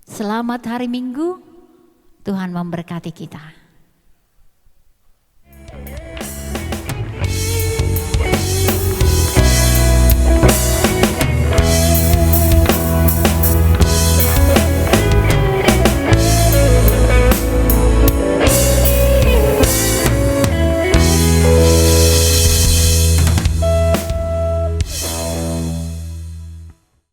Selamat hari Minggu. Tuhan memberkati kita.